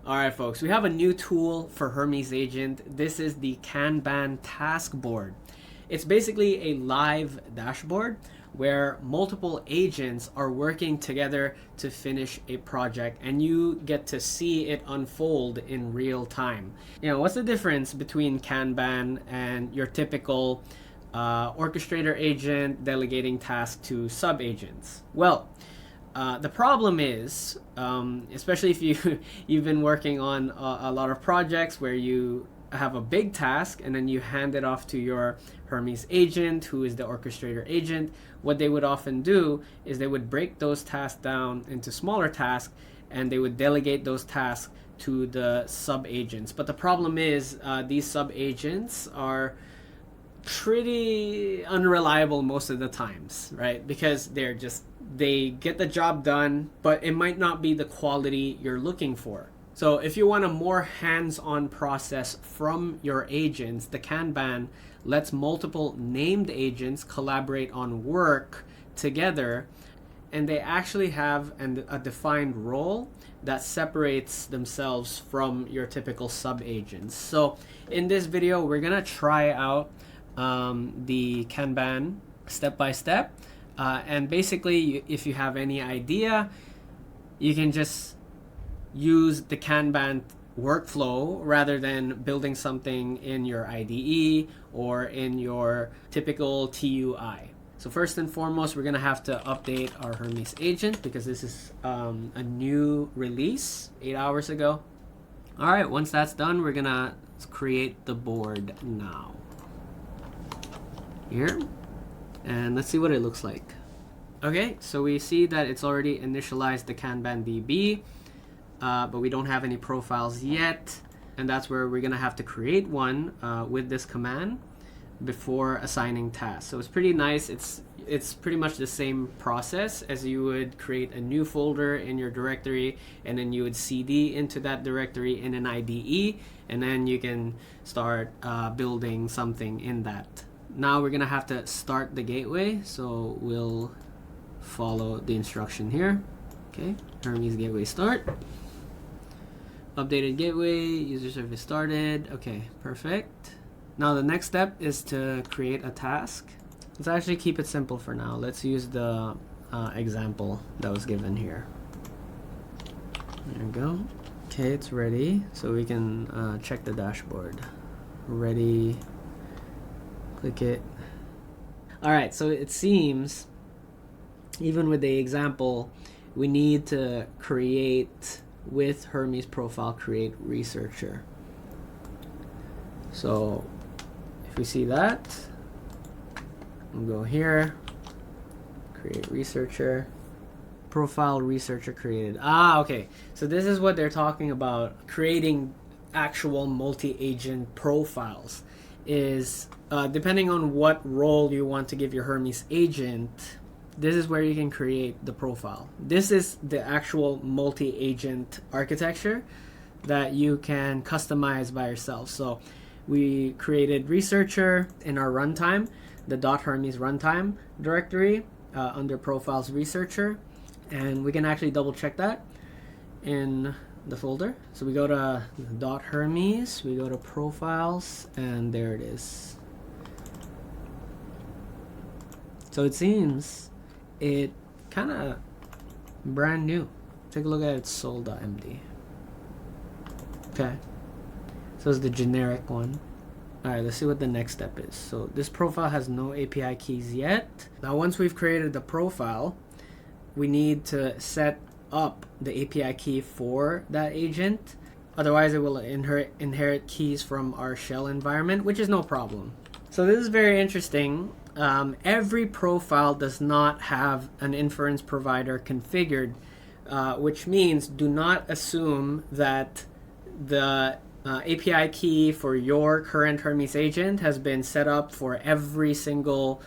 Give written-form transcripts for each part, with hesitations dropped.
All right, folks, we have a new tool for Hermes Agent. This is the Kanban task board. It's basically a live dashboard where multiple agents are working together to finish a project, and you get to see it unfold in real time. What's the difference between Kanban and your typical orchestrator agent delegating tasks to sub-agents? Well, the problem is, especially if you've been working on a lot of projects where you have a big task and then you hand it off to your Hermes agent, who is the orchestrator agent. What they would often do is they would break those tasks down into smaller tasks and they would delegate those tasks to the sub agents. But the problem is these sub agents are pretty unreliable most of the times, right? Because they get the job done, but it might not be the quality you're looking for. So if you want a more hands-on process from your agents, the Kanban lets multiple named agents collaborate on work together, and they actually have a defined role that separates themselves from your typical sub-agents. So in this video, we're gonna try out the Kanban step by step, and basically if you have any idea, you can just use the Kanban workflow rather than building something in your IDE or in your typical TUI. So first and foremost, we're gonna have to update our Hermes agent because this is a new release 8 hours ago. All right, once that's done, we're gonna create the board now. Here, and let's see what it looks like. Okay, so we see that it's already initialized the Kanban DB, but we don't have any profiles yet, and that's where we're gonna have to create one with this command before assigning tasks. So it's pretty nice. It's pretty much the same process as you would create a new folder in your directory, and then you would CD into that directory in an IDE, and then you can start building something in that. Now we're gonna have to start the gateway, so we'll follow the instruction here. Okay, Hermes gateway start. Updated gateway, user service started. Okay, perfect. Now the next step is to create a task. Let's actually keep it simple for now. Let's use the example that was given here. There we go. Okay, it's ready, so we can check the dashboard. Ready. Click it. All right, so it seems even with the example, we need to create with Hermes profile, create researcher. So if we see that, we'll go here, create researcher, profile researcher created. Okay, so this is what they're talking about, creating actual multi-agent profiles. Is depending on what role you want to give your Hermes agent, this is where you can create the profile. This is the actual multi-agent architecture that you can customize by yourself. So we created researcher in our runtime, the .hermes runtime directory under profiles researcher, and we can actually double check that in the folder. So we go to .hermes, we go to profiles, and there it is. So it seems it kind of brand new. Take a look at its sol.md. Okay, so it's the generic one. All right, let's see what the next step is. So this profile has no API keys yet. Now once we've created the profile, we need to set up the API key for that agent. Otherwise it will inherit keys from our shell environment, which is no problem. So this is very interesting. Every profile does not have an inference provider configured, which means do not assume that the API key for your current Hermes agent has been set up for every single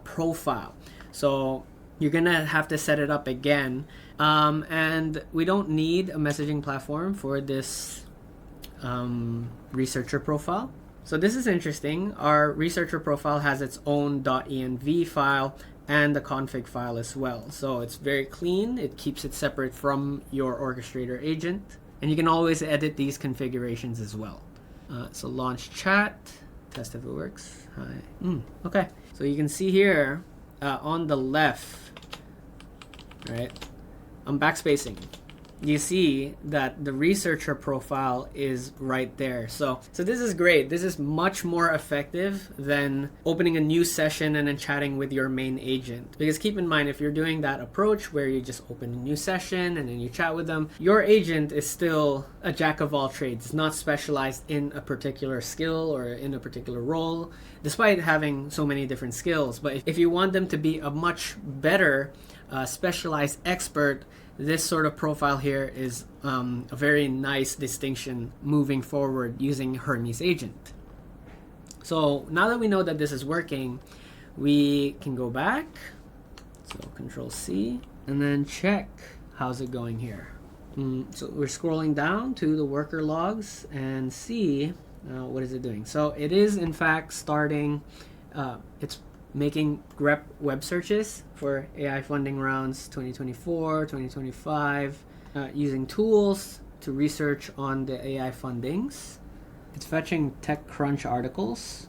profile. So you're gonna have to set it up again, and we don't need a messaging platform for this researcher profile. So this is interesting. Our researcher profile has its own .env file and the config file as well. So it's very clean. It keeps it separate from your orchestrator agent. And you can always edit these configurations as well. So launch chat, test if it works. Hi. Okay, so you can see here on the left, right? I'm backspacing. You see that the researcher profile is right there. So this is great. This is much more effective than opening a new session and then chatting with your main agent. Because keep in mind, if you're doing that approach where you just open a new session and then you chat with them, your agent is still a jack of all trades, not specialized in a particular skill or in a particular role, despite having so many different skills. But if you want them to be a much better specialized expert, this sort of profile here is a very nice distinction moving forward using Hermes Agent. So now that we know that this is working, we can go back. So Control C and then check how's it going here. So we're scrolling down to the worker logs and see what is it doing. So it is in fact starting, it's making grep web searches for AI funding rounds 2024, 2025, using tools to research on the AI fundings. It's fetching TechCrunch articles,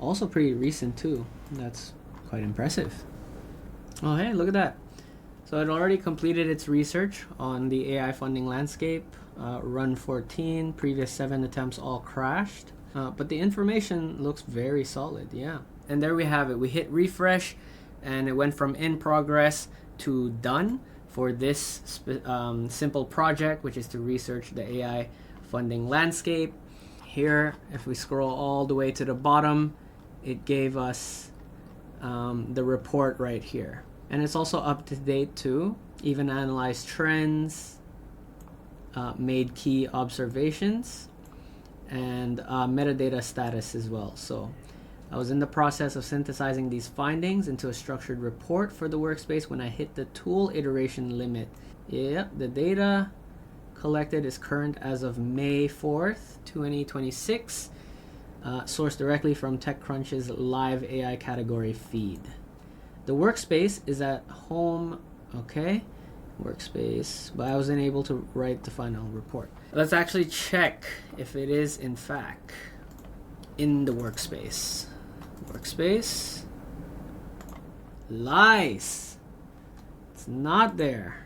also pretty recent too. That's quite impressive. Oh hey, look at that. So it already completed its research on the AI funding landscape. Run 14, previous 7 attempts all crashed. But the information looks very solid, yeah. And there we have it. We hit refresh and it went from in progress to done for this simple project, which is to research the AI funding landscape. Here, if we scroll all the way to the bottom, it gave us the report right here. And it's also up to date too. Even analyzed trends, made key observations, and metadata status as well. So I was in the process of synthesizing these findings into a structured report for the workspace when I hit the tool iteration limit. Yep, the data collected is current as of May 4th, 2026, sourced directly from TechCrunch's live AI category feed. The workspace is at home, okay, workspace, but I wasn't able to write the final report. Let's actually check if it is in fact in the workspace. Workspace. Lies. It's not there.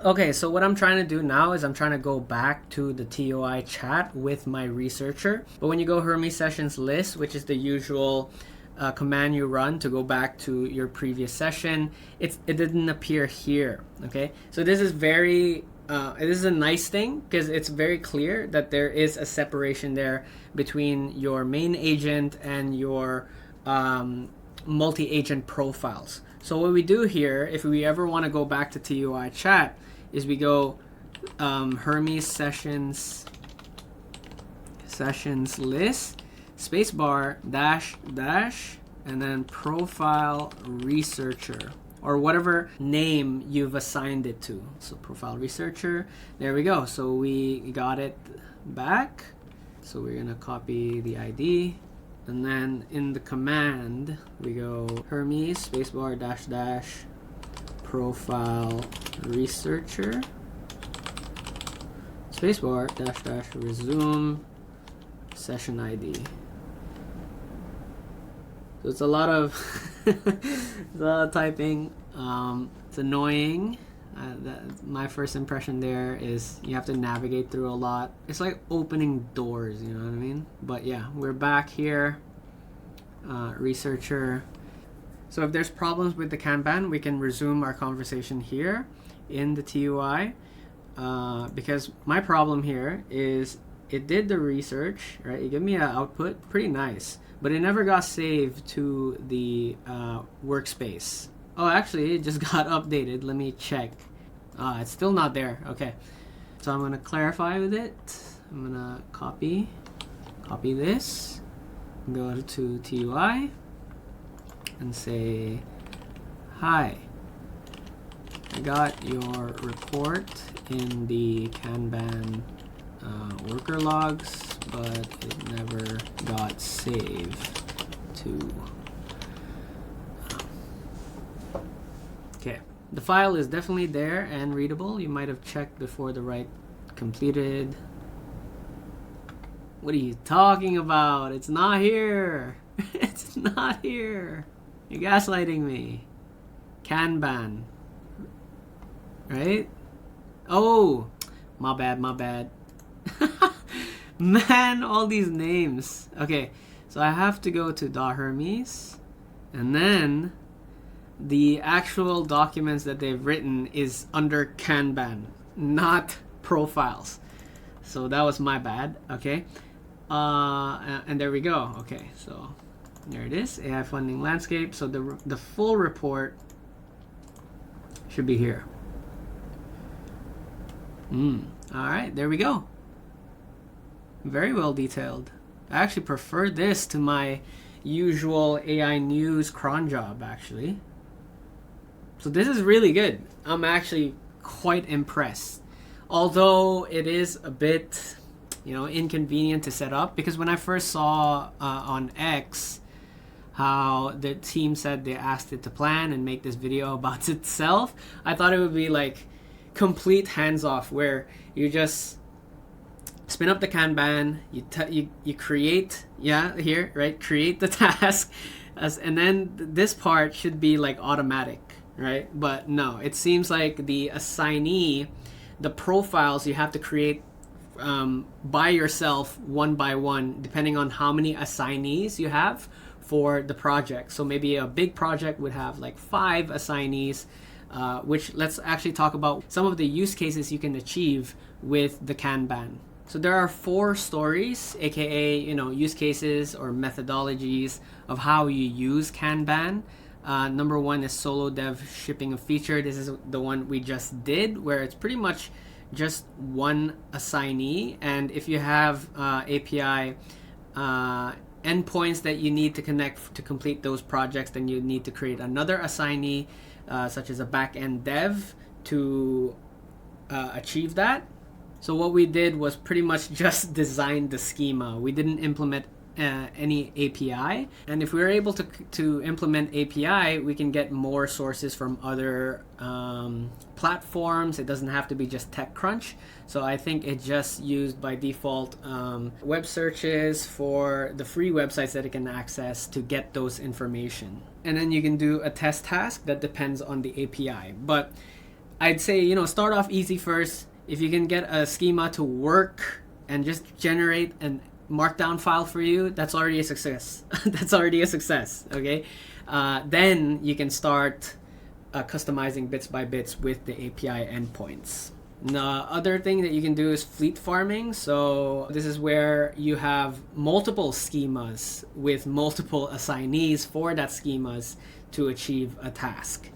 Okay, so what I'm trying to do now is I'm trying to go back to the TUI chat with my researcher. But when you go Hermes sessions list, which is the usual command you run to go back to your previous session, it didn't appear here. Okay, so this is very this is a nice thing because it's very clear that there is a separation there between your main agent and your multi-agent profiles. So what we do here, if we ever want to go back to TUI chat, is we go Hermes sessions list, spacebar, dash, and then profile researcher, or whatever name you've assigned it to. So profile researcher, there we go. So we got it back. So we're gonna copy the ID, and then in the command we go Hermes spacebar dash profile researcher spacebar dash resume session ID. So it's a lot of it's a lot of typing. It's annoying. My first impression there is you have to navigate through a lot. It's like opening doors, you know what I mean? But yeah, we're back here. Researcher. So if there's problems with the Kanban, we can resume our conversation here in the TUI. Because my problem here is it did the research, right? It gave me an output, pretty nice, but it never got saved to the workspace. Oh, actually, it just got updated. Let me check. It's still not there. Okay, so I'm gonna clarify with it. I'm gonna copy this, go to TUI, and say, hi, I got your report in the Kanban worker logs, but it never got saved to. Okay, the file is definitely there and readable. You might have checked before the right completed. What are you talking about? It's not here. It's not here. You're gaslighting me. Kanban. Right? Oh, my bad, my bad. Man, all these names. Okay, so I have to go to .hermes, and then the actual documents that they've written is under Kanban, not profiles. So that was my bad. Okay, and there we go. Okay, so there it is, AI funding landscape. So the full report should be here. All right, there we go. Very well detailed. I actually prefer this to my usual AI news cron job, actually. So this is really good. I'm actually quite impressed. Although it is a bit, inconvenient to set up, because when I first saw on X how the team said they asked it to plan and make this video about itself, I thought it would be like complete hands-off, where you just spin up the Kanban, you create, create the task, and then this part should be like automatic, right? But no, it seems like the assignee, the profiles you have to create by yourself one by one, depending on how many assignees you have for the project. So maybe a big project would have like 5 assignees, which let's actually talk about some of the use cases you can achieve with the Kanban. So there are 4 stories, aka use cases or methodologies of how you use Kanban. Number 1 is solo dev shipping a feature. This is the one we just did, where it's pretty much just one assignee, and if you have API endpoints that you need to connect to complete those projects, then you need to create another assignee, such as a back-end dev, to achieve that. So what we did was pretty much just design the schema. We didn't implement any API, and if we were able to implement API, we can get more sources from other platforms. It doesn't have to be just TechCrunch. So I think it just used by default web searches for the free websites that it can access to get those information. And then you can do a test task that depends on the API. But I'd say, start off easy first. If you can get a schema to work and just generate an markdown file for you, that's already a success. That's already a success. Okay, then you can start customizing bits by bits with the API endpoints. The other thing that you can do is fleet farming. So this is where you have multiple schemas with multiple assignees for that schemas to achieve a task.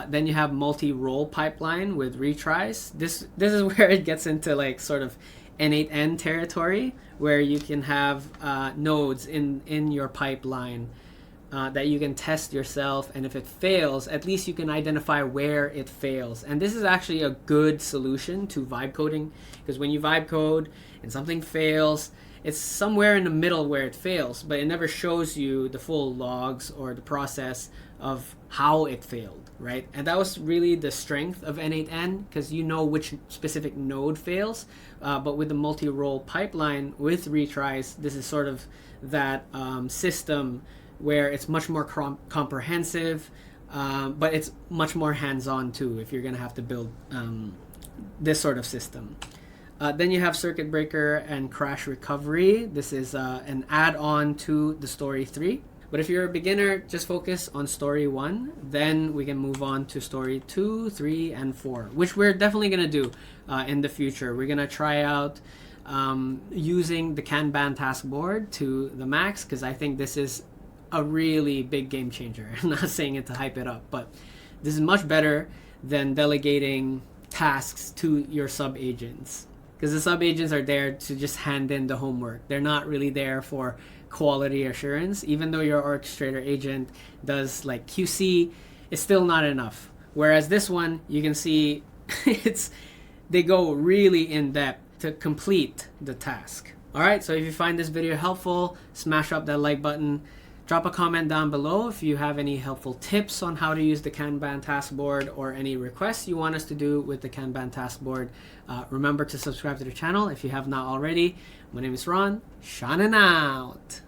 Then you have multi-role pipeline with retries. This is where it gets into like sort of N8N territory, where you can have nodes in your pipeline that you can test yourself, and if it fails, at least you can identify where it fails. And this is actually a good solution to vibe coding, because when you vibe code and something fails, it's somewhere in the middle where it fails, but it never shows you the full logs or the process of how it failed, right? And that was really the strength of N8N, because you know which specific node fails. But with the multi-role pipeline with retries, this is sort of that system where it's much more comprehensive, but it's much more hands-on too if you're going to have to build this sort of system. Then you have circuit breaker and crash recovery. This is an add-on to the story 3. But if you're a beginner, just focus on story 1. Then we can move on to story 2, 3, and 4, which we're definitely going to do in the future. We're going to try out using the Kanban task board to the max, because I think this is a really big game changer. I'm not saying it to hype it up, but this is much better than delegating tasks to your sub-agents, because the sub-agents are there to just hand in the homework. They're not really there for quality assurance. Even though your orchestrator agent does like QC, it's still not enough. Whereas this one, you can see they go really in depth to complete the task. All right, so if you find this video helpful, smash up that like button. Drop a comment down below if you have any helpful tips on how to use the Kanban task board or any requests you want us to do with the Kanban task board. Remember to subscribe to the channel if you have not already. My name is Ron. Shining out.